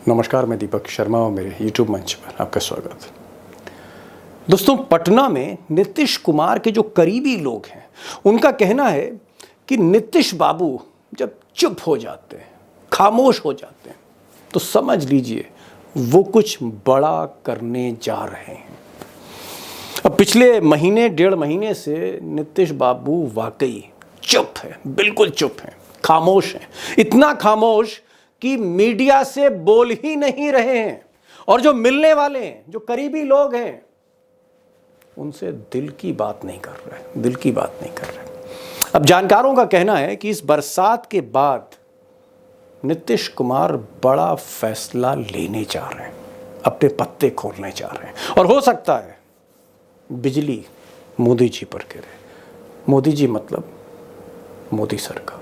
नमस्कार, मैं दीपक शर्मा और मेरे YouTube मंच पर आपका स्वागत है। दोस्तों, पटना में नीतीश कुमार के जो करीबी लोग हैं उनका कहना है कि नीतीश बाबू जब चुप हो जाते हैं, खामोश हो जाते हैं, तो समझ लीजिए वो कुछ बड़ा करने जा रहे हैं। अब पिछले महीने डेढ़ महीने से नीतीश बाबू वाकई चुप है, बिल्कुल चुप है, खामोश है, इतना खामोश कि मीडिया से बोल ही नहीं रहे हैं और जो मिलने वाले हैं, जो करीबी लोग हैं, उनसे दिल की बात नहीं कर रहे, दिल की बात नहीं कर रहे। अब जानकारों का कहना है कि इस बरसात के बाद नीतीश कुमार बड़ा फैसला लेने जा रहे हैं, अपने पत्ते खोलने जा रहे हैं और हो सकता है बिजली मोदी जी पर गिरे। मोदी जी मतलब मोदी सरकार।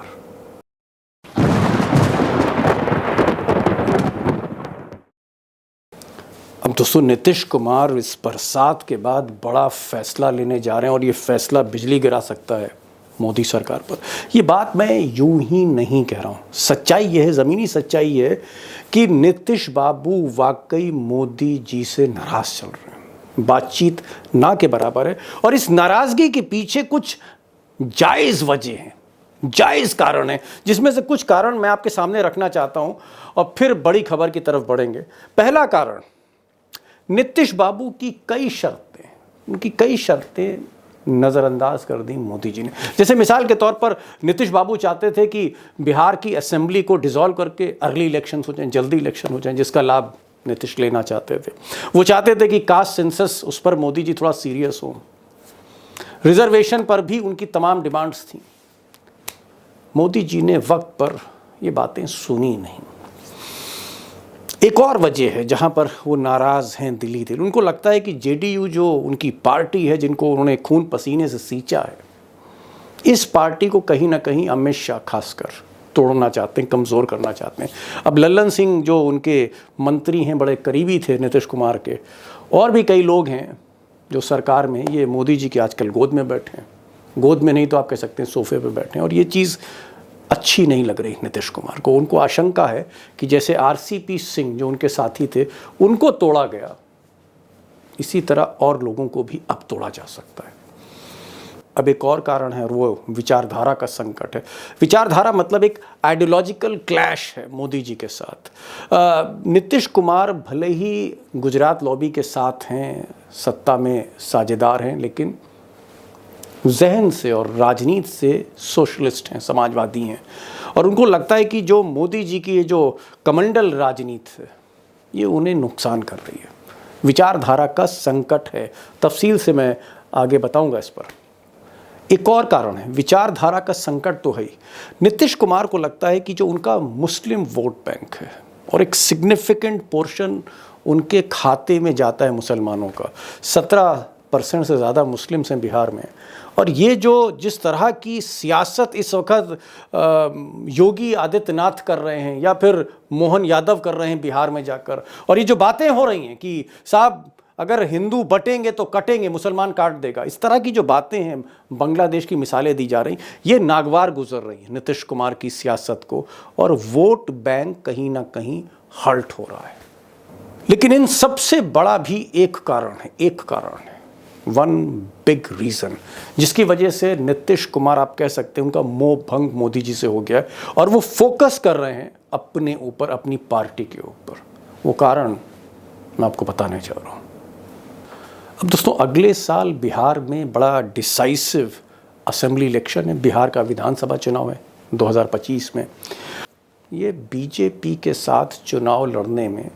अब दोस्तों, नीतीश कुमार इस बरसात के बाद बड़ा फैसला लेने जा रहे हैं और ये फैसला बिजली गिरा सकता है मोदी सरकार पर। ये बात मैं यूं ही नहीं कह रहा हूँ, सच्चाई ये है, ज़मीनी सच्चाई ये है कि नीतीश बाबू वाकई मोदी जी से नाराज़ चल रहे हैं, बातचीत ना के बराबर है और इस नाराज़गी के पीछे कुछ जायज़ वजह हैं, जायज़ कारण है, जिसमें से कुछ कारण मैं आपके सामने रखना चाहता हूँ और फिर बड़ी खबर की तरफ बढ़ेंगे। पहला कारण, नीतीश बाबू की कई शर्तें, उनकी कई शर्तें नज़रअंदाज कर दी मोदी जी ने। जैसे मिसाल के तौर पर नीतीश बाबू चाहते थे कि बिहार की असेंबली को डिसॉल्व करके अर्ली इलेक्शन हो जाएं, जल्दी इलेक्शन हो जाएं, जिसका लाभ नीतीश लेना चाहते थे। वो चाहते थे कि कास्ट सेंसस, उस पर मोदी जी थोड़ा सीरियस हो। रिजर्वेशन पर भी उनकी तमाम डिमांड्स थी। मोदी जी ने वक्त पर ये बातें सुनी नहीं। एक और वजह है जहां पर वो नाराज़ हैं दिली दिल। उनको लगता है कि जेडीयू जो उनकी पार्टी है, जिनको उन्होंने खून पसीने से सींचा है, इस पार्टी को कहीं ना कहीं अमित शाह खासकर तोड़ना चाहते हैं, कमज़ोर करना चाहते हैं। अब लल्लन सिंह जो उनके मंत्री हैं, बड़े करीबी थे नीतीश कुमार के, और भी कई लोग हैं जो सरकार में, ये मोदी जी के आजकल गोद में बैठे हैं, गोद में नहीं तो आप कह सकते हैं सोफे पर बैठे हैं, और ये चीज़ अच्छी नहीं लग रही नीतीश कुमार को। उनको आशंका है कि जैसे आरसीपी सिंह जो उनके साथी थे, उनको तोड़ा गया, इसी तरह और लोगों को भी अब तोड़ा जा सकता है। अब एक और कारण है, वो विचारधारा का संकट है। विचारधारा मतलब एक आइडियोलॉजिकल क्लैश है मोदी जी के साथ। नीतीश कुमार भले ही गुजरात लॉबी के साथ हैं, सत्ता में साझेदार हैं, लेकिन जहन से और राजनीति से सोशलिस्ट हैं, समाजवादी हैं, और उनको लगता है कि जो मोदी जी की ये जो कमंडल राजनीति है, ये उन्हें नुकसान कर रही है। विचारधारा का संकट है। तफसील से मैं आगे बताऊंगा इस पर। एक और कारण है, विचारधारा का संकट तो है ही। नीतीश कुमार को लगता है कि जो उनका मुस्लिम वोट बैंक है और एक सिग्निफिकेंट पोर्शन उनके खाते में जाता है मुसलमानों का, 17% से ज़्यादा मुस्लिम्स हैं बिहार में, और ये जो जिस तरह की सियासत इस वक्त योगी आदित्यनाथ कर रहे हैं या फिर मोहन यादव कर रहे हैं बिहार में जाकर, और ये जो बातें हो रही हैं कि साहब अगर हिंदू बटेंगे तो कटेंगे, मुसलमान काट देगा, इस तरह की जो बातें हैं, बांग्लादेश की मिसालें दी जा रही, ये नागवार गुजर रही है नीतीश कुमार की सियासत को, और वोट बैंक कहीं ना कहीं हर्ट हो रहा है। लेकिन इन सबसे बड़ा भी एक कारण है, वन बिग रीज़न, जिसकी वजह से नीतीश कुमार, आप कह सकते हैं, उनका मोह भंग मोदी जी से हो गया है और वो फोकस कर रहे हैं अपने ऊपर, अपनी पार्टी के ऊपर। वो कारण मैं आपको बताने जा रहा हूँ। अब दोस्तों, अगले साल बिहार में बड़ा डिसाइसिव असेंबली इलेक्शन है। बिहार का विधानसभा चुनाव है 2025 में। ये बीजेपी के साथ चुनाव लड़ने में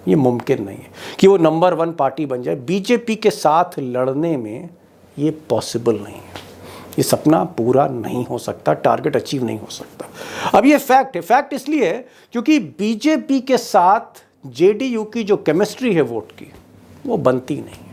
ये मुमकिन नहीं है कि वो नंबर 1 पार्टी बन जाए। बीजेपी के साथ लड़ने में ये पॉसिबल नहीं है, ये सपना पूरा नहीं हो सकता, टारगेट अचीव नहीं हो सकता। अब ये फैक्ट है। फैक्ट इसलिए है क्योंकि बीजेपी के साथ जेडीयू की जो केमिस्ट्री है वोट की, वो बनती नहीं है।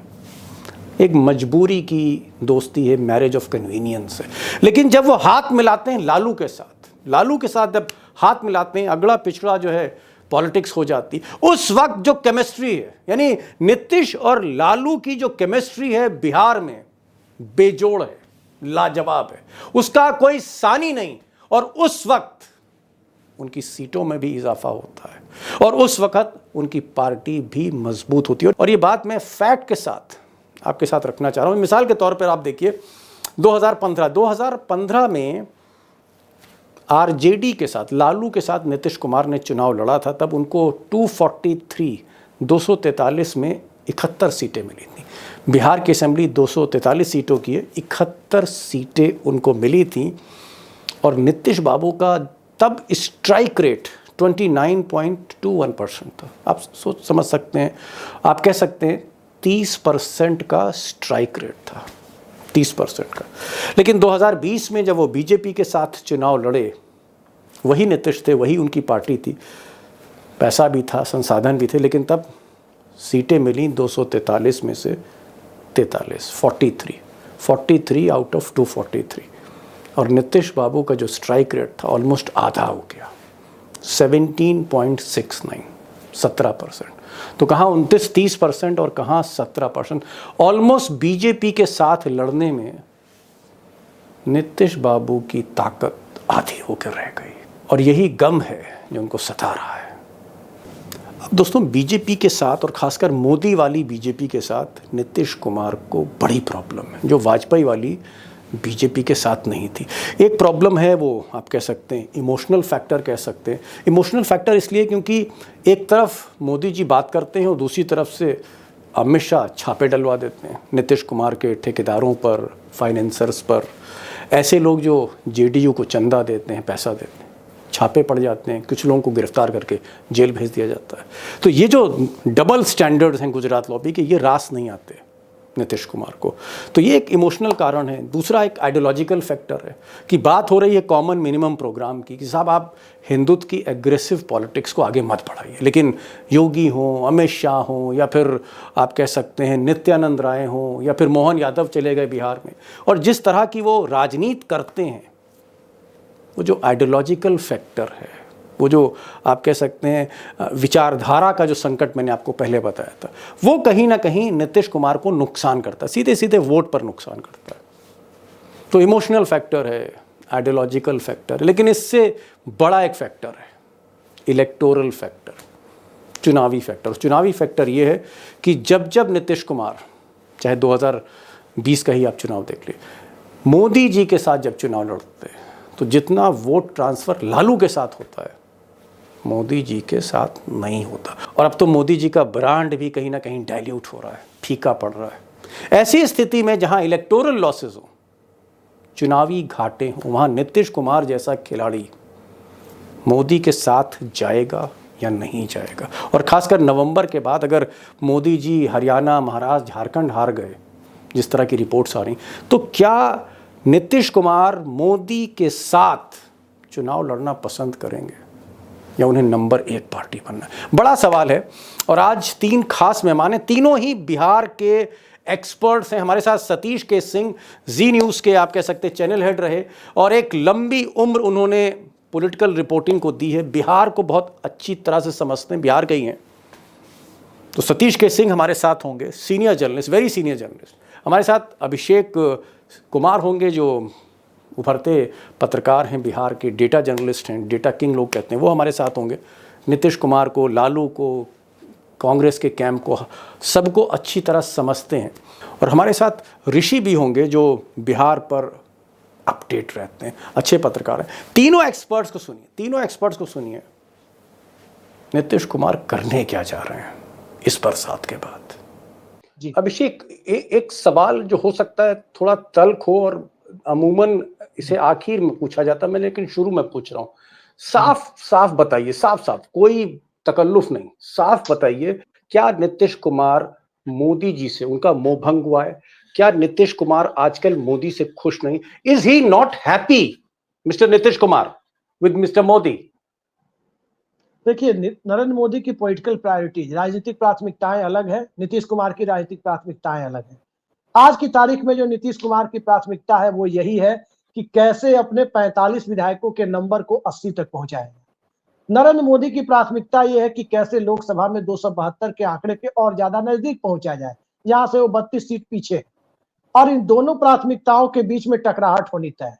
एक मजबूरी की दोस्ती है, मैरिज ऑफ कन्वीनियंस है। लेकिन जब वो हाथ मिलाते हैं लालू के साथ जब हाथ मिलाते हैं, अगड़ा पिछड़ा जो है पॉलिटिक्स हो जाती, उस वक्त जो केमिस्ट्री है, यानी नीतीश और लालू की जो केमिस्ट्री है बिहार में, बेजोड़ है, लाजवाब है, उसका कोई सानी नहीं। और उस वक्त उनकी सीटों में भी इजाफा होता है और उस वक्त उनकी पार्टी भी मजबूत होती है। और ये बात मैं फैक्ट के साथ आपके साथ रखना चाह रहा हूँ। मिसाल के तौर पर आप देखिए 2015 में आरजेडी के साथ, लालू के साथ नीतीश कुमार ने चुनाव लड़ा था, तब उनको 243 में 71 सीटें मिली थी। बिहार की असेंबली 243 सीटों की है, 71 सीटें उनको मिली थी और नीतीश बाबू का तब स्ट्राइक रेट 29.21% था। आप समझ सकते हैं, आप कह सकते हैं 30% का स्ट्राइक रेट था, 30% का। लेकिन 2020 में जब वो बीजेपी के साथ चुनाव लड़े, वही नीतीश थे, वही उनकी पार्टी थी, पैसा भी था, संसाधन भी थे, लेकिन तब सीटें मिली 243 में से 43, 43 आउट ऑफ 243। और नीतीश बाबू का जो स्ट्राइक रेट था ऑलमोस्ट आधा हो गया, 17.69, 17%। तो कहाँ 29-30% और कहाँ 17%। ऑलमोस्ट बीजेपी के साथ लड़ने में नीतीश बाबू की ताकत आधी होकर रह गई और यही गम है जो उनको सता रहा है। अब दोस्तों, बीजेपी के साथ और खासकर मोदी वाली बीजेपी के साथ नीतीश कुमार को बड़ी प्रॉब्लम है, जो वाजपेयी वाली बीजेपी के साथ नहीं थी। एक प्रॉब्लम है, वो आप कह सकते हैं इमोशनल फैक्टर कह सकते हैं। इमोशनल फैक्टर इसलिए क्योंकि एक तरफ मोदी जी बात करते हैं और दूसरी तरफ से अमित शाह छापे डलवा देते हैं नीतीश कुमार के ठेकेदारों पर, फाइनेंसर्स पर। ऐसे लोग जो जेडीयू को चंदा देते हैं, पैसा देते हैं, छापे पड़ जाते हैं, कुछ लोगों को गिरफ्तार करके जेल भेज दिया जाता है। तो ये जो डबल स्टैंडर्ड्स हैं गुजरात लॉबी के, ये रास नहीं आते नीतीश कुमार को। तो ये एक इमोशनल कारण है। दूसरा एक आइडियोलॉजिकल फैक्टर है कि बात हो रही है कॉमन मिनिमम प्रोग्राम की, कि साहब आप हिंदुत्व की एग्रेसिव पॉलिटिक्स को आगे मत बढ़ाइए। लेकिन योगी हों, अमित शाह हों, या फिर आप कह सकते हैं नित्यानंद राय हों, या फिर मोहन यादव चले गए बिहार में, और जिस तरह की वो राजनीति करते हैं, वो जो आइडियोलॉजिकल फैक्टर है, वो जो आप कह सकते हैं विचारधारा का जो संकट मैंने आपको पहले बताया था, वो कहीं ना कहीं नीतीश कुमार को नुकसान करता है, सीधे सीधे वोट पर नुकसान करता है। तो इमोशनल फैक्टर है, आइडियोलॉजिकल फैक्टर है, लेकिन इससे बड़ा एक फैक्टर है इलेक्टोरल फैक्टर, चुनावी फैक्टर। चुनावी फैक्टर ये है कि जब जब नीतीश कुमार, चाहे 2020 का ही आप चुनाव देख लीजिए, मोदी जी के साथ जब चुनाव लड़ते हैं, तो जितना वोट ट्रांसफ़र लालू के साथ होता है, मोदी जी के साथ नहीं होता। और अब तो मोदी जी का ब्रांड भी कहीं ना कहीं डाइल्यूट हो रहा है, फीका पड़ रहा है। ऐसी स्थिति में जहां इलेक्टोरल लॉसेस हो, चुनावी घाटे हों, वहां नीतीश कुमार जैसा खिलाड़ी मोदी के साथ जाएगा या नहीं जाएगा। और खासकर नवंबर के बाद अगर मोदी जी हरियाणा, महाराष्ट्र, झारखंड हार गए, जिस तरह की रिपोर्ट्स आ रही, तो क्या नीतीश कुमार मोदी के साथ चुनाव लड़ना पसंद करेंगे या उन्हें नंबर 1 पार्टी बनना? बड़ा सवाल है। और आज 3 खास मेहमान हैं, तीनों ही बिहार के एक्सपर्ट्स हैं। हमारे साथ सतीश के सिंह, जी न्यूज़ के आप कह सकते हैं चैनल हेड रहे, और एक लंबी उम्र उन्होंने पॉलिटिकल रिपोर्टिंग को दी है, बिहार को बहुत अच्छी तरह से समझते हैं, बिहार के ही हैं। तो सतीश के सिंह हमारे साथ होंगे, senior journalist, very senior journalist. हमारे साथ अभिषेक कुमार होंगे, जो उभरते पत्रकार हैं, बिहार के डेटा जर्नलिस्ट हैं, डेटा किंग लोग कहते हैं, वो हमारे साथ होंगे। नीतीश कुमार को, लालू को, कांग्रेस के कैंप को, सबको अच्छी तरह समझते हैं। और हमारे साथ ऋषि भी होंगे, जो बिहार पर अपडेट रहते हैं, अच्छे पत्रकार हैं। तीनों एक्सपर्ट्स को सुनिए, नीतीश कुमार करने क्या जा रहे हैं इस बरसात के बाद। जी अभिषेक, एक सवाल जो हो सकता है थोड़ा तल्ख हो और अमूमन इसे आखिर में पूछा जाता है, मैं लेकिन शुरू में पूछ रहा हूँ। साफ बताइए, साफ कोई तकल्लुफ नहीं, साफ बताइए, क्या नीतीश कुमार मोदी जी से उनका मोह भंग हुआ है? क्या नीतीश कुमार आजकल मोदी से खुश नहीं? Is he not happy mister Nitish Kumar with mister Modi? देखिए, नरेंद्र मोदी की पॉलिटिकल प्रायोरिटीज, राजनीतिक प्राथमिकताएं अलग है, नीतीश कुमार की राजनीतिक प्राथमिकताएं अलग है। आज की तारीख में जो नीतीश कुमार की प्राथमिकता है वो यही है कि कैसे अपने 45 विधायकों के नंबर को 80 तक पहुंचाएगा। नरेंद्र मोदी की प्राथमिकता यह है कि कैसे लोकसभा में 272 के आंकड़े के और ज्यादा नजदीक पहुंचा जाए, यहां से वो 32 सीट पीछे। और इन दोनों प्राथमिकताओं के बीच में टकराहट होनी तय है।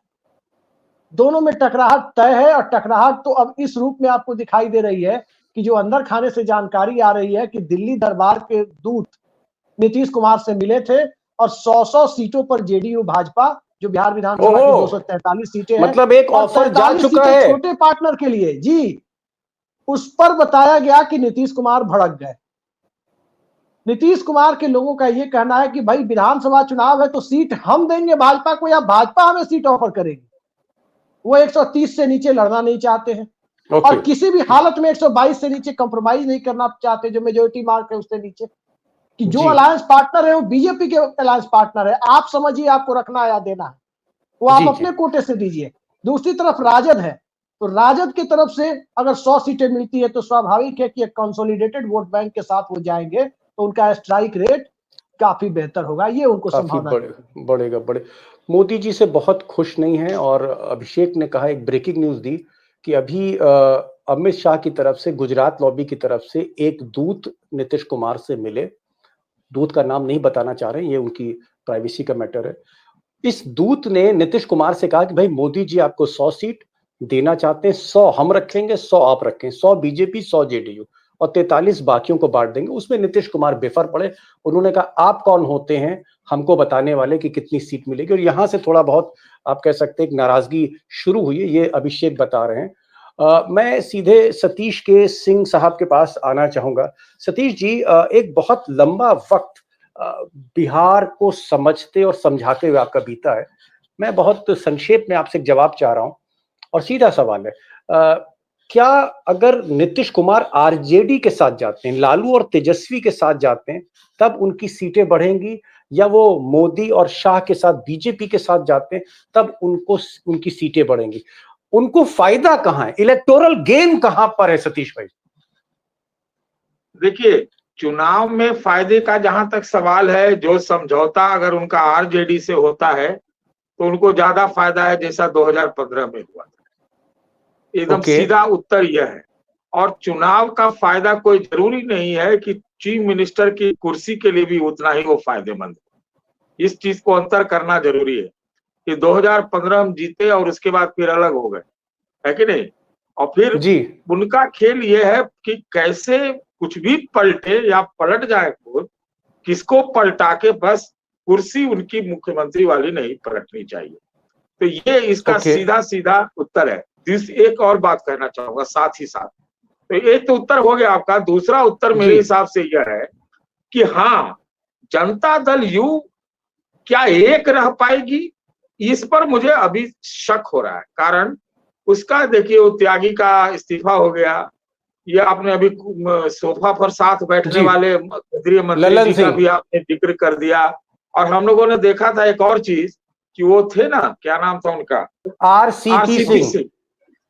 दोनों में टकराहट तय है, और टकराहट तो अब इस रूप में आपको दिखाई दे रही है कि जो अंदर खाने से जानकारी आ रही है कि दिल्ली दरबार के दूत नीतीश कुमार से मिले थे, और 100-100 सीटों पर जेडीयू भाजपा, जो बिहार विधानसभा की ओहो, 243 सीटें हैं, मतलब एक और ऑफर जा 43 चुका सीटें है। छोटे पार्टनर के लिए जी, उस पर बताया गया कि नीतीश कुमार भड़क गए। नीतीश कुमार के लोगों का यह कहना है कि भाई विधानसभा चुनाव है तो सीट हम देंगे भाजपा को, या भाजपा हमें सीट ऑफर करेगी। वो 130 से नीचे लड़ना नहीं चाहते हैं, ओके। और किसी भी हालत में 122 से नीचे कंप्रोमाइज नहीं करना चाहते, जो मेजोरिटी मार्क है उससे नीचे। कि जो जी अलायंस पार्टनर है वो बीजेपी के अलायंस पार्टनर है, आप समझिए आपको रखना है या देना है, वो आप जी जी। अपने कोटे से दीजिए। दूसरी तरफ राजद है, तो राजद की तरफ से अगर 100 सीटें मिलती है तो स्वाभाविक है कि एक कंसोलिडेटेड वोट बैंक के साथ वो जाएंगे, तो उनका स्ट्राइक रेट काफी बेहतर होगा, ये उनको काफी संभावना बड़े दिखती है। बढ़ेगा बड़े। मोदी जी से बहुत खुश नहीं है, और अभिषेक ने कहा, एक ब्रेकिंग न्यूज दी कि अभी अमित शाह की तरफ से, गुजरात लॉबी की तरफ से एक दूत नीतीश कुमार से मिले। दूत का नाम नहीं बताना चाह रहे हैं, ये उनकी प्राइवेसी का मैटर है। इस दूत ने नीतीश कुमार से कहा कि भाई मोदी जी आपको 100 सीट देना चाहते हैं, 100 हम रखेंगे, 100 आप रखें, 100 बीजेपी, 100 जेडीयू, और 43 बाकियों को बांट देंगे। उसमें नीतीश कुमार बेफर पड़े। उन्होंने कहा आप कौन होते हैं हमको बताने वाले कि कितनी सीट मिलेगी, और यहां से थोड़ा बहुत आप कह सकते हैं एक नाराजगी शुरू हुई है, ये अभिषेक बता रहे हैं। मैं सीधे सतीश के सिंह साहब के पास आना चाहूंगा। सतीश जी, एक बहुत लंबा वक्त अ, बिहार को समझते और समझाते हुए आपका बीता है। मैं बहुत संक्षेप में आपसे एक जवाब चाह रहा हूं, और सीधा सवाल है, क्या अगर नीतीश कुमार आरजेडी के साथ जाते हैं, लालू और तेजस्वी के साथ जाते हैं, तब उनकी सीटें बढ़ेंगी, या वो मोदी और शाह के साथ बीजेपी के साथ जाते हैं तब उनकी सीटें बढ़ेंगी? उनको फायदा कहां है, इलेक्टोरल गेम कहां पर है सतीश भाई? देखिए, चुनाव में फायदे का जहां तक सवाल है, जो समझौता अगर उनका आरजेडी से होता है तो उनको ज्यादा फायदा है, जैसा 2015 में हुआ था। एकदम ओके। सीधा उत्तर यह है। और चुनाव का फायदा कोई जरूरी नहीं है कि चीफ मिनिस्टर की कुर्सी के लिए भी उतना ही वो फायदेमंद है। इस चीज को अंतर करना जरूरी है कि 2015 हम जीते और उसके बाद फिर अलग हो गए, है कि नहीं। और फिर जी। उनका खेल ये है कि कैसे कुछ भी पलटे या पलट जाए खुद, किसको पलटा के बस कुर्सी उनकी मुख्यमंत्री वाली नहीं पलटनी चाहिए। तो ये इसका ओके। सीधा सीधा उत्तर है। एक और बात कहना चाहूंगा साथ ही साथ। तो एक तो उत्तर हो गया आपका। दूसरा उत्तर जी। मेरे हिसाब से यह है कि हाँ, जनता दल यू क्या एक रह पाएगी, इस पर मुझे अभी शक हो रहा है। कारण उसका देखिए, वो त्यागी का इस्तीफा हो गया, ये आपने अभी सोफा पर साथ बैठने जी। वाले केंद्रीय मंत्री ललन जी का सिंह। भी आपने जिक्र कर दिया। और हम लोगों ने देखा था एक और चीज कि वो थे ना, क्या नाम था उनका, आरसीपी आरसीपी सिंह। सिंह।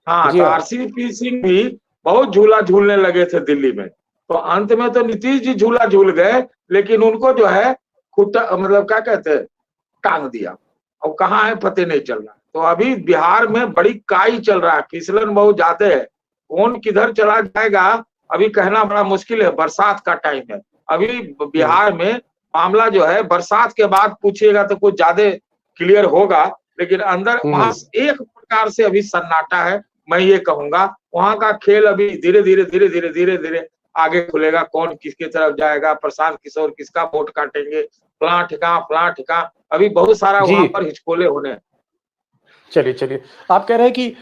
हाँ, जी तो हाँ। आरसीपी सिंह भी बहुत झूला झूलने लगे थे दिल्ली में। तो अंत में तो नीतीश जी झूला झूल गए, लेकिन उनको जो है खुट्टा, मतलब क्या कहते हैं, टांग दिया। अब कहाँ है पता नहीं चल रहा। तो अभी बिहार में बड़ी काई चल रहा है, फिसलन बहुत ज्यादा है। कौन किधर चला जाएगा अभी कहना बड़ा मुश्किल है। बरसात का टाइम है अभी बिहार में। मामला जो है बरसात के बाद पूछिएगा तो कुछ ज्यादा क्लियर होगा, लेकिन अंदर वहां एक प्रकार से अभी सन्नाटा है। मैं ये कहूंगा वहां का खेल अभी धीरे धीरे धीरे धीरे धीरे धीरे आगे खुलेगा। कौन किसकी तरफ जाएगा, प्रशांत किशोर किसका वोट काटेंगे, फलां ठिकां, अभी बहुत सारा जी। वहां पर हिचकोले होने हैं। चलिए चलिए, आप कह रहे हैं कि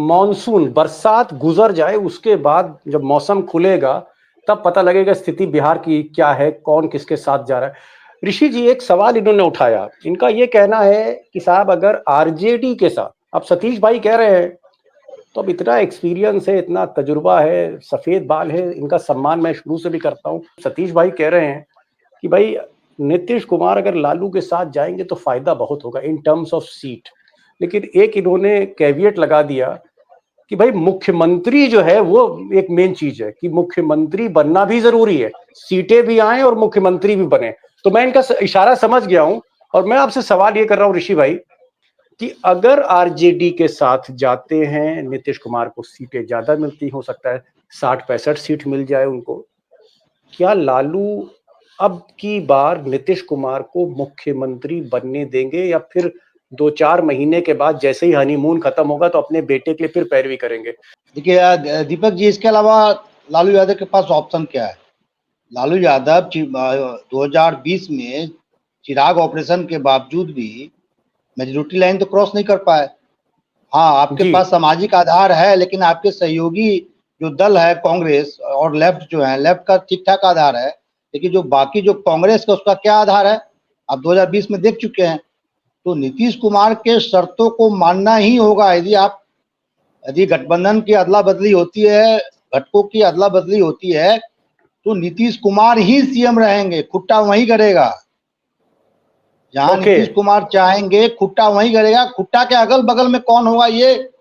मॉनसून बरसात गुजर जाए, उसके बाद जब मौसम खुलेगा तब पता लगेगा स्थिति बिहार की क्या है, कौन किसके साथ जा रहा है। ऋषि जी, एक सवाल इन्होंने उठाया। इनका ये कहना है कि साहब अगर आरजेडी के साथ, अब सतीश भाई कह रहे हैं, तो अब इतना एक्सपीरियंस है, इतना तजुर्बा है, सफेद बाल है, इनका सम्मान मैं शुरू से भी करता हूं। सतीश भाई कह रहे हैं कि भाई नीतीश कुमार अगर लालू के साथ जाएंगे तो फायदा बहुत होगा इन टर्म्स ऑफ सीट। लेकिन एक इन्होंने कैविएट लगा दिया कि भाई मुख्यमंत्री जो है वो एक मेन चीज है, कि मुख्यमंत्री बनना भी जरूरी है, सीटें भी आए और मुख्यमंत्री भी बने। तो मैं इनका इशारा समझ गया हूं, और मैं आपसे सवाल ये कर रहा हूं ऋषि भाई, कि अगर आरजेडी के साथ जाते हैं, नीतीश कुमार को सीटें ज्यादा मिलती, हो सकता है 60-65 सीट मिल जाए उनको, क्या लालू अब की बार नीतीश कुमार को मुख्यमंत्री बनने देंगे, या फिर 2-4 महीने के बाद जैसे ही हनीमून खत्म होगा तो अपने बेटे के लिए फिर पैरवी करेंगे। देखिए दीपक जी, इसके अलावा लालू यादव के पास ऑप्शन क्या है? लालू यादव 2020 में चिराग ऑपरेशन के बावजूद भी मेजोरिटी लाइन तो क्रॉस नहीं कर पाए। हाँ, आपके पास सामाजिक आधार है, लेकिन आपके सहयोगी जो दल है कांग्रेस और लेफ्ट जो है, लेफ्ट का ठीक ठाक आधार है, लेकिन जो बाकी जो कांग्रेस का उसका क्या आधार है आप 2020 में देख चुके हैं। तो नीतीश कुमार के शर्तों को मानना ही होगा। यदि गठबंधन की अदला बदली होती है, घटकों की अदला बदली होती है, तो नीतीश कुमार ही सीएम रहेंगे, खुट्टा वही करेगा जहां नीतीश कुमार चाहेंगे, खुट्टा वही करेगा। खुट्टा के अगल बगल में कौन होगा ये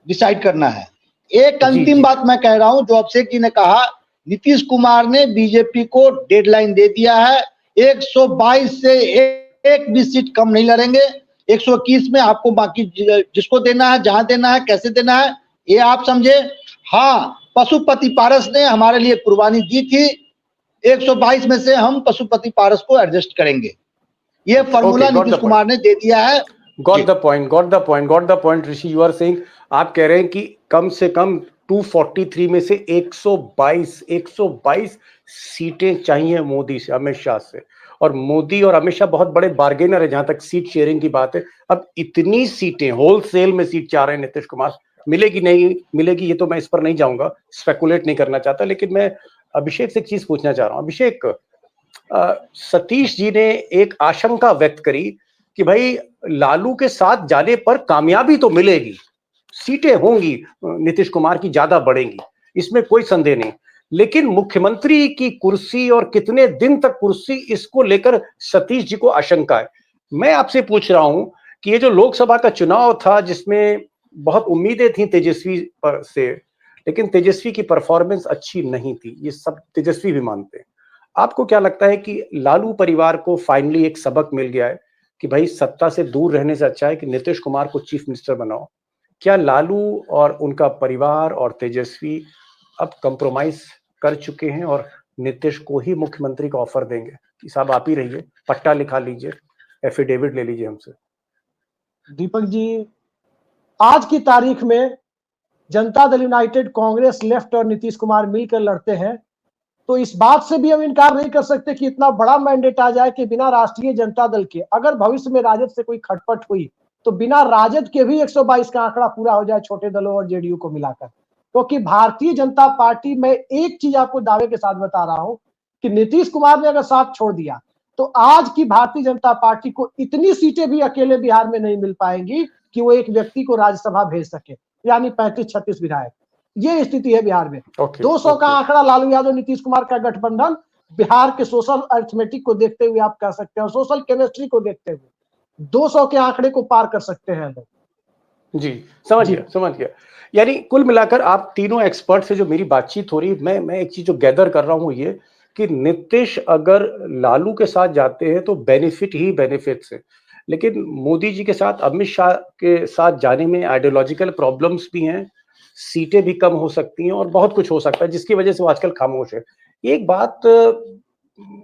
डिसाइड करना है। एक अंतिम बात मैं कह रहा हूं, जो अभिषेक जी ने कहा, नीतीश कुमार ने बीजेपी को डेडलाइन दे दिया है, 122 से एक भी सीट कम नहीं लड़ेंगे। 121 में आपको बाकी जिसको देना है, जहां देना है, कैसे देना है, ये आप समझे। हाँ, पशुपति पारस ने हमारे लिए कुर्बानी दी थी, 122 में से हम पशुपति पारस को एडजस्ट करेंगे। ये फॉर्मूला नीतीश कुमार ने दे दिया है। Got the point Rishi, you are saying, आप कह रहे हैं कि कम से कम 243 में से 122 सीटें चाहिए मोदी से, अमित शाह से। और मोदी और अमित शाह बहुत बड़े बार्गेनर है जहां तक सीट शेयरिंग की बात है। अब इतनी सीटें होलसेल में सीट चाह रहे हैं नीतीश कुमार, मिलेगी नहीं मिलेगी ये तो मैं इस पर नहीं जाऊंगा, स्पेकुलेट नहीं करना चाहता। लेकिन मैं अभिषेक से एक चीज पूछना चाह रहा हूं। अभिषेक, सतीश जी ने एक आशंका व्यक्त करी कि भाई लालू के साथ जाने पर कामयाबी तो मिलेगी, सीटें होंगी नीतीश कुमार की ज्यादा बढ़ेंगी, इसमें कोई संदेह नहीं, लेकिन मुख्यमंत्री की कुर्सी और कितने दिन तक कुर्सी, इसको लेकर सतीश जी को आशंका है। मैं आपसे पूछ रहा हूं कि ये जो लोकसभा का चुनाव था जिसमें बहुत उम्मीदें थी तेजस्वी पर से, लेकिन तेजस्वी की परफॉर्मेंस अच्छी नहीं थी, ये सब तेजस्वी भी मानते हैं। आपको क्या लगता है कि लालू परिवार को फाइनली एक सबक मिल गया है कि भाई सत्ता से दूर रहने से अच्छा है कि नीतीश कुमार को चीफ मिनिस्टर बनाओ? क्या लालू और उनका परिवार और तेजस्वी अब कंप्रोमाइज कर चुके हैं और नीतीश को ही मुख्यमंत्री का ऑफर देंगे कि साहब आप ही रहिए, पट्टा लिखा लीजिए, एफिडेविट ले लीजिए हमसे? दीपक जी, आज की तारीख में जनता दल यूनाइटेड, कांग्रेस, लेफ्ट और नीतीश कुमार मिलकर लड़ते हैं, तो इस बात से भी हम इनकार नहीं कर सकते कि इतना बड़ा मैंडेट आ जाए कि बिना राष्ट्रीय जनता दल के, अगर भविष्य में राजद से कोई खटपट हुई तो बिना राजद के भी 122 का आंकड़ा पूरा हो जाए, छोटे दलों और जेडीयू को मिलाकर। क्योंकि भारतीय जनता पार्टी में एक चीज आपको दावे के साथ बता रहा हूं कि नीतीश कुमार ने अगर साथ छोड़ दिया तो आज की भारतीय जनता पार्टी को इतनी सीटें भी अकेले बिहार में नहीं मिल पाएंगी कि वो एक व्यक्ति को राज्यसभा भेज सके, यानी 35-36 विधायक। ये स्थिति है बिहार में। 200 का आंकड़ा लालू यादव नीतीश कुमार का गठबंधन बिहार के सोशल अर्थमेटिक को देखते हुए आप कह सकते हैं, सोशल केमिस्ट्री को देखते हुए 200 के आंकड़े को पार कर सकते हैं लोग। जी, समझ गया। यानी कुल मिलाकर आप तीनों एक्सपर्ट से जो मेरी बातचीत हो रही, मैं एक चीज जो गैदर कर रहा हूं ये कि नीतीश अगर लालू के साथ जाते हैं तो बेनिफिट ही बेनिफिट्स है, लेकिन मोदी जी के साथ, अमित शाह के साथ जाने में आइडियोलॉजिकल प्रॉब्लम्स भी हैं, सीटें भी कम हो सकती हैं और बहुत कुछ हो सकता है जिसकी वजह से वो आजकल खामोश है। एक बात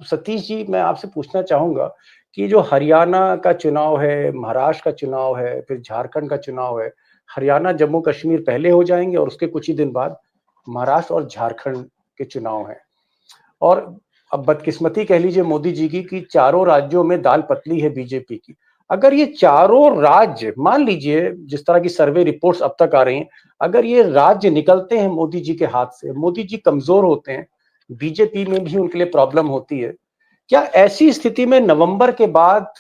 सतीश जी मैं आपसे पूछना चाहूंगा कि जो हरियाणा का चुनाव है, महाराष्ट्र का चुनाव है, फिर झारखंड का चुनाव है, हरियाणा जम्मू कश्मीर पहले हो जाएंगे और उसके कुछ ही दिन बाद महाराष्ट्र और झारखंड के चुनाव हैं। और अब बदकिस्मती कह लीजिए मोदी जी की कि चारों राज्यों में दाल पतली है बीजेपी की। अगर ये चारों राज्य, मान लीजिए जिस तरह की सर्वे रिपोर्ट्स अब तक आ रही हैं, अगर ये राज्य निकलते हैं मोदी जी के हाथ से, मोदी जी कमजोर होते हैं, बीजेपी में भी उनके लिए प्रॉब्लम होती है, क्या ऐसी स्थिति में नवंबर के बाद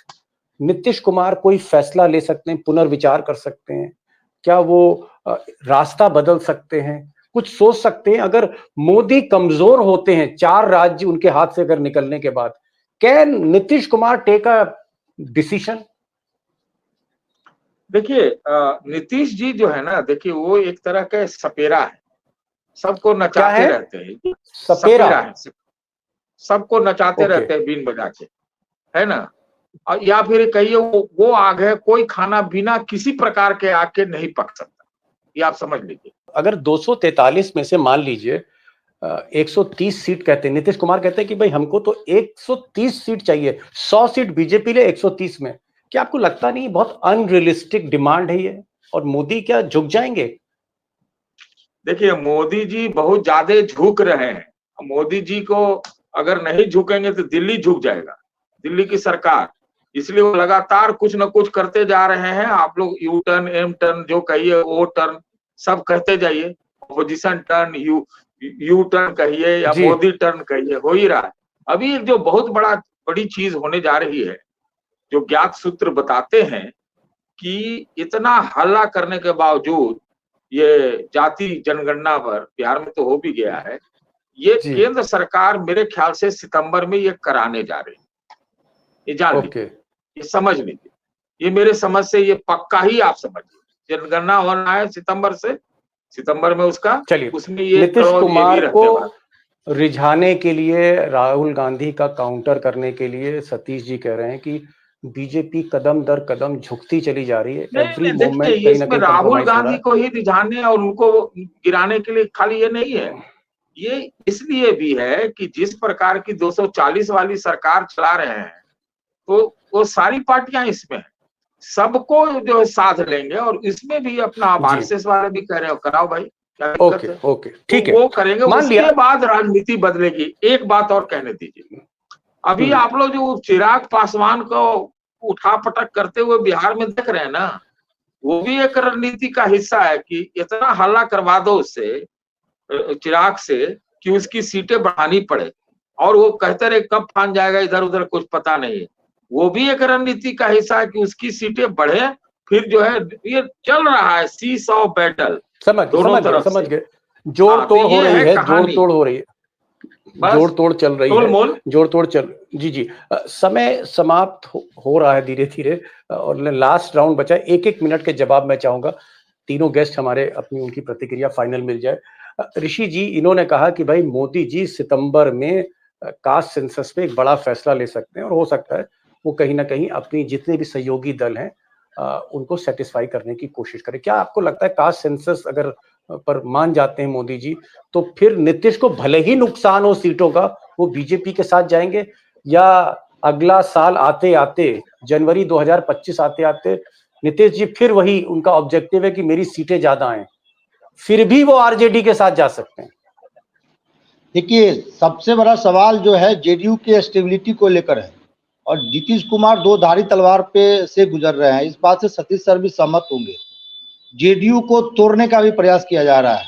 नीतीश कुमार कोई फैसला ले सकते हैं, पुनर्विचार कर सकते हैं? क्या वो रास्ता बदल सकते हैं, कुछ सोच सकते हैं? अगर मोदी कमजोर होते हैं, 4 राज्य उनके हाथ से अगर निकलने के बाद, can Nitish Kumar take a decision? देखिए नीतीश जी जो है ना, देखिए वो एक तरह का सपेरा है, सबको नचाते रहते हैं। सपेरा है, सबको नचाते रहते हैं बीन बजा के, है ना। और या फिर कहिए वो आग है, कोई खाना बिना किसी प्रकार के आग के नहीं पक सकता, ये आप समझ लीजिए। अगर 243 में से मान लीजिए 130 सीट कहते हैं, नीतीश कुमार कहते हैं कि भाई हमको तो 130 सीट चाहिए, 100 सीट बीजेपी ले 130 में, क्या आपको लगता नहीं बहुत अनरियलिस्टिक डिमांड है ये, और मोदी क्या झुक जाएंगे? देखिए, मोदी जी बहुत ज्यादा झुक रहे हैं। मोदी जी को अगर नहीं झुकेंगे तो दिल्ली झुक जाएगा, दिल्ली की सरकार। इसलिए वो लगातार कुछ न कुछ करते जा रहे हैं। आप लोग यू टर्न, एम टर्न जो कहिए, ओ टर्न सब कहते जाइए। अपोजिशन टर्न, यू टर्न कहिए या जी। मोदी टर्न कहिए, हो ही रहा है। अभी जो बहुत बड़ी चीज होने जा रही है, जो ज्ञात सूत्र बताते हैं कि इतना हल्ला करने के बावजूद ये जाति जनगणना पर बिहार में तो हो भी गया है, ये जी। केंद्र सरकार मेरे ख्याल से सितंबर में ये कराने जा रही है। ये जान लीजिए, ये समझ लीजिए, ये मेरे समझ से ये पक्का ही आप समझिए। जनगणना होना है सितंबर से, सितंबर में उसका, चलिए, उसमें ये नीतीश ये भी कुमार रहते को बात। रिझाने के लिए, राहुल गांधी का काउंटर करने के लिए सतीश जी कह रहे हैं कि बीजेपी कदम दर कदम झुकती चली जा रही है, एवरी नहीं, देखिए, मोमेंट ये कहीं ना इसमें कहीं राहुल कंप्रोमाइज हो रहा गांधी है। को ही रिझाने और उनको गिराने के लिए खाली ये नहीं है। ये इसलिए भी है कि जिस प्रकार की 240 वाली सरकार चला रहे हैं, तो वो सारी पार्टियां इसमें हैं, सबको जो है साथ लेंगे। और इसमें भी अपना जी। आरएसएस वाले भी कह रहे हो, कराओ भाई, क्या दिक्कत ओके, है। ओके, तो ठीक है, वो करेंगे, मान लिया। उसके बाद राजनीति बदलेगी। एक बात और कहने दीजिए, अभी हम्म। आप लोग जो चिराग पासवान को उठा पटक करते हुए बिहार में देख रहे हैं ना, वो भी एक रणनीति का हिस्सा है कि इतना हल्ला करवा दो उससे, चिराग से, कि उसकी सीटें बढ़ानी पड़े। और वो कहते रहे कब फान जाएगा इधर उधर कुछ पता नहीं है। वो भी एक रणनीति का हिस्सा है कि उसकी सीटें बढ़े। फिर जो है ये चल रहा है सी सॉ बैटल दोनों तरफ समझ से। गए। जोड़ हाँ, तो तोड़ हो ये रही है है, जोड़ कहानी, तोड़ हो रही है, जोड़ बस तोड़ चल रही है, टोलमोल। जोड़ तोड़ चल। जी जी। समय समाप्त हो रहा है धीरे धीरे, और लास्ट राउंड बचा है। एक एक मिनट के जवाब मैं चाहूंगा, तीनों गेस्ट हमारे अपनी उनकी प्रतिक्रिया फाइनल मिल जाए। ऋषि जी, इन्होंने कहा कि भाई मोदी जी सितंबर में कास्ट सेंसस पे एक बड़ा फैसला ले सकते हैं, और हो सकता है वो कहीं ना कहीं अपनी जितने भी सहयोगी दल हैं उनको सेटिस्फाई करने की कोशिश करें। क्या आपको लगता है कास्ट सेंसस अगर पर मान जाते हैं मोदी जी, तो फिर नीतीश को भले ही नुकसान हो सीटों का, वो बीजेपी के साथ जाएंगे, या अगला साल आते आते, जनवरी 2025 आते आते, नीतीश जी फिर वही उनका ऑब्जेक्टिव है कि मेरी सीटें ज्यादा आए, फिर भी वो आरजेडी के साथ जा सकते हैं? देखिए, सबसे बड़ा सवाल जो है जेडीयू के स्टेबिलिटी को लेकर है, और नीतीश कुमार दो धारी तलवार पे से गुजर रहे हैं। इस बात से सतीश सर भी सहमत होंगे। जेडीयू को तोड़ने का भी प्रयास किया जा रहा है,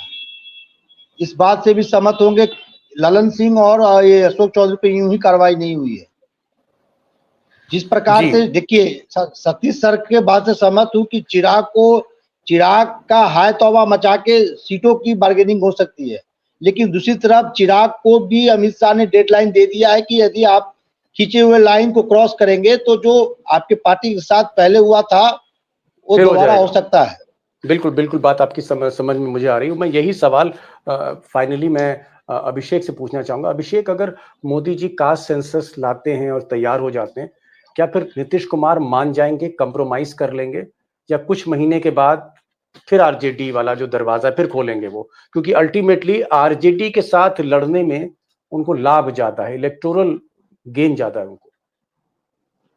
इस बात से भी सहमत होंगे। ललन सिंह और ये अशोक चौधरी पे यूं ही कार्रवाई नहीं हुई है। जिस प्रकार जी। से देखिए, सतीश सर के बात से सहमत हूं कि चिराग का हाय तौबा मचा के सीटों की बार्गेनिंग हो सकती है। लेकिन दूसरी तरफ चिराग को भी अमित शाह ने डेडलाइन दे दिया है कि यदि आप खींचे हुए लाइन को क्रॉस करेंगे तो जो आपके पार्टी के साथ पहले हुआ था वो फिर दोबारा हो जाएगा। सकता है। बिल्कुल बिल्कुल, बात आपकी समझ में मुझे आ रही है। मैं यही सवाल फाइनली मैं अभिषेक से पूछना चाहूंगा। अभिषेक, अगर मोदी जी कास्ट सेंसस लाते हैं और तैयार हो जाते हैं, क्या फिर नीतीश कुमार मान जाएंगे, कंप्रोमाइज कर लेंगे, या कुछ महीने के बाद फिर आरजेडी वाला जो दरवाजा फिर खोलेंगे वो? क्योंकि अल्टीमेटली आरजेडी के साथ लड़ने में उनको लाभ ज्यादा है, इलेक्टोरल गेन ज्यादा है उनको।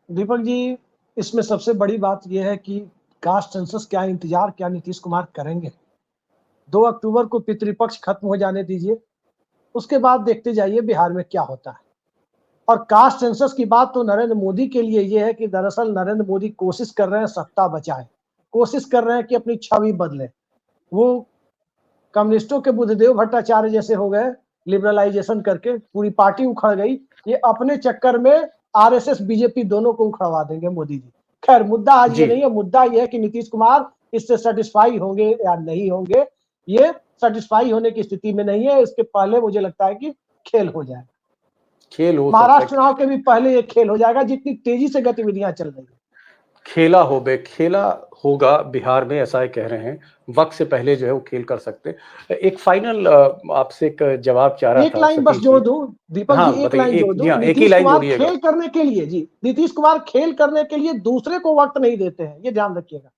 दीपक जी, इसमें सबसे बड़ी बात यह है कि कास्ट सेंसस क्या इंतजार क्या नीतीश कुमार करेंगे। 2 अक्टूबर को पितृपक्ष खत्म हो जाने दीजिए, उसके बाद देखते जाइए बिहार में क्या होता है। और कास्ट सेंसस की बात तो नरेंद्र मोदी के लिए यह है कि दरअसल नरेंद्र मोदी कोशिश कर रहे हैं सत्ता बचाएं, कोशिश कर रहे हैं कि अपनी छवि बदले। वो कम्युनिस्टों के बुद्धदेव भट्टाचार्य जैसे हो गए, लिबरलाइजेशन करके पूरी पार्टी उखड़ गई। ये अपने चक्कर में आरएसएस बीजेपी दोनों को उखड़वा देंगे मोदी जी। खैर, मुद्दा आज ये जी। नहीं है, मुद्दा ये है कि नीतीश कुमार इससे सेटिस्फाई होंगे या नहीं होंगे। ये सेटिस्फाई होने की स्थिति में नहीं है। इसके पहले मुझे लगता है कि खेल हो जाए, खेल हो सकता महाराष्ट्र है। चुनाव के भी पहले ये खेल हो जाएगा, जितनी तेजी से गतिविधियां चल रही है। खेला होगा बिहार में, ऐसा ही कह रहे हैं। वक्त से पहले जो है वो खेल कर सकते हैं। एक फाइनल आपसे एक जवाब चाह रहा एक था लाइन बस सतीश जोड़ जी। दूं दीपक जी, हाँ एक बताइए, लाइन जोड़ दूं। जी हाँ, एक ही लाइन जोड़िएगा। नीतीश कुमार खेल करने के लिए दूसरे को वक्त नहीं देते हैं, ये ध्यान रखिएगा।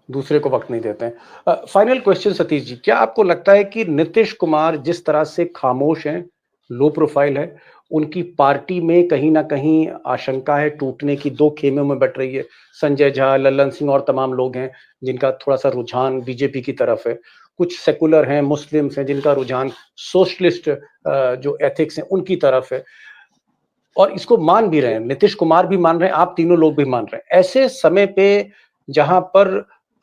दूसरे को वक्त नहीं देते हैं। फाइनल क्वेश्चन सतीश जी, क्या आपको लगता है कि नीतीश कुमार जिस तरह से खामोश हैं, लो प्रोफाइल है। उनकी पार्टी में कहीं ना कहीं आशंका है टूटने की, दो खेमों में बट रही है। संजय झा, लल्लन सिंह और तमाम लोग हैं जिनका थोड़ा सा रुझान बीजेपी की तरफ है। कुछ सेकुलर हैं, मुस्लिम्स हैं जिनका रुझान सोशलिस्ट जो एथिक्स हैं उनकी तरफ है, और इसको मान भी रहे हैं, नीतीश कुमार भी मान रहे हैं, आप तीनों लोग भी मान रहे हैं। ऐसे समय पे जहां पर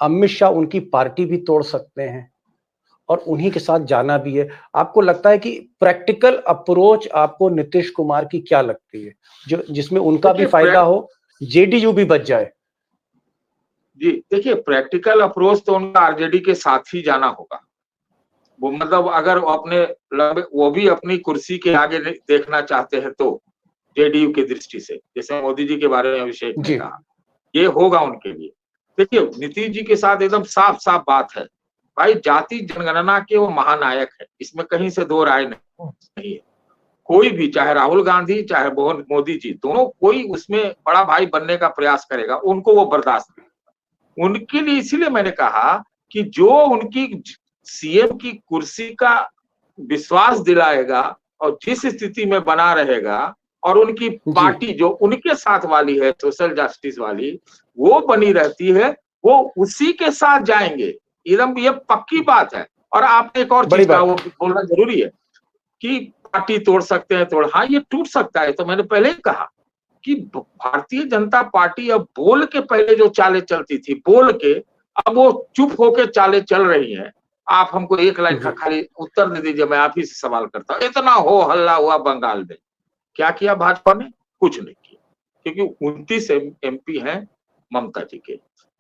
अमित शाह उनकी पार्टी भी तोड़ सकते हैं और उन्हीं के साथ जाना भी है, आपको लगता है कि प्रैक्टिकल अप्रोच आपको नीतीश कुमार की क्या लगती है, जो जिसमें उनका भी फायदा हो, जेडीयू भी बच जाए? जी देखिए, प्रैक्टिकल अप्रोच तो उनका आरजेडी के साथ ही जाना होगा। वो मतलब अगर वो अपने वो भी अपनी कुर्सी के आगे देखना चाहते हैं तो जेडीयू की दृष्टि से, जैसे मोदी जी के बारे में अभिषेक ने कहा, ये होगा उनके लिए। देखिए, नीतीश जी के साथ एकदम साफ साफ बात है, भाई जाति जनगणना के वो महानायक है, इसमें कहीं से दो राय नहीं है। कोई भी, चाहे राहुल गांधी चाहे मोदी जी, दोनों कोई उसमें बड़ा भाई बनने का प्रयास करेगा, उनको वो बर्दाश्त नहीं। उनके लिए इसीलिए मैंने कहा कि जो उनकी सीएम की कुर्सी का विश्वास दिलाएगा और जिस स्थिति में बना रहेगा, और उनकी पार्टी जो उनके साथ वाली है, सोशल जस्टिस वाली, वो बनी रहती है, वो उसी के साथ जाएंगे, एकदम ये पक्की बात है। और आपने एक और चीज का वो बोलना जरूरी है कि पार्टी तोड़ सकते हैं, तोड़, हाँ ये टूट सकता है। तो मैंने पहले ही कहा कि भारतीय जनता पार्टी अब बोल के पहले जो चालें चलती थी, बोल के, अब वो चुप होके चालें चल रही हैं। आप हमको एक लाइन का खाली उत्तर दे दीजिए, मैं आप ही से सवाल करता हूँ। इतना हो हल्ला हुआ बंगाल में, क्या किया भाजपा ने? कुछ नहीं किया, क्योंकि 29 एमपी हैं ममता जी के।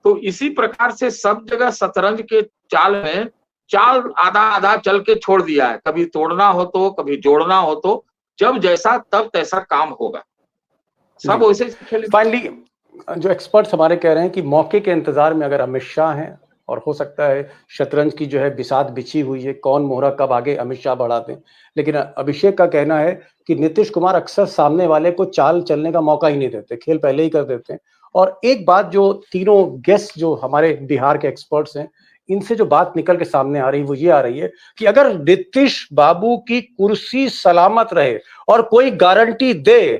तो इसी प्रकार से सब जगह शतरंज के चाल में चाल आधा आधा चल के छोड़ दिया है, कभी तोड़ना हो तो, कभी जोड़ना हो तो, जब जैसा तब तैसा काम होगा, सब वैसे खेले। फाइनली जो एक्सपर्ट्स हमारे कह रहे हैं कि मौके के इंतजार में अगर अमित शाह हैं, और हो सकता है शतरंज की जो है बिसात बिछी हुई है, कौन मोहरा कब आगे अमित शाह बढ़ा दें, लेकिन अभिषेक का कहना है कि नीतीश कुमार अक्सर सामने वाले को चाल चलने का मौका ही नहीं देते, खेल पहले ही कर देते हैं। और एक बात जो तीनों गेस्ट जो हमारे बिहार के एक्सपर्ट्स हैं, इनसे जो बात निकल के सामने आ रही है वो ये आ रही है कि अगर नीतीश बाबू की कुर्सी सलामत रहे और कोई गारंटी दे,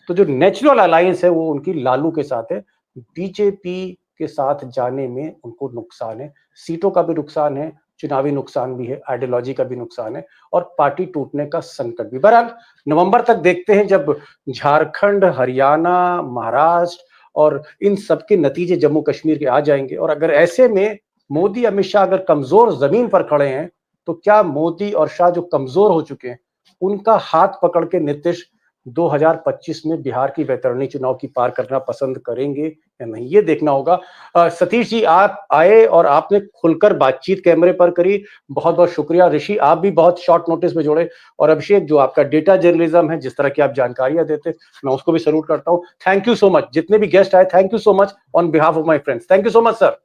तो जो नेचुरल अलायंस है वो उनकी लालू के साथ है। बीजेपी के साथ जाने में उनको नुकसान है, सीटों का भी नुकसान है, चुनावी नुकसान भी है, आइडियोलॉजी का भी नुकसान है, और पार्टी टूटने का संकट भी। बहरहाल नवंबर तक देखते हैं, जब झारखंड, हरियाणा, महाराष्ट्र और इन सब के नतीजे जम्मू कश्मीर के आ जाएंगे। और अगर ऐसे में मोदी अमित शाह अगर कमजोर जमीन पर खड़े हैं, तो क्या मोदी और शाह जो कमजोर हो चुके हैं उनका हाथ पकड़ के नीतीश 2025 में बिहार की वैतरणी चुनाव की पार करना पसंद करेंगे या नहीं, ये देखना होगा। सतीश जी, आप आए और आपने खुलकर बातचीत कैमरे पर करी, बहुत बहुत शुक्रिया। ऋषि, आप भी बहुत शॉर्ट नोटिस में जुड़े, और अभिषेक, जो आपका डेटा जर्नलिज्म है, जिस तरह की आप जानकारियां देते, मैं उसको भी सैल्यूट करता हूं। Thank you so much. जितने भी गेस्ट आए, thank you so much on behalf of my friends. Thank you so much sir.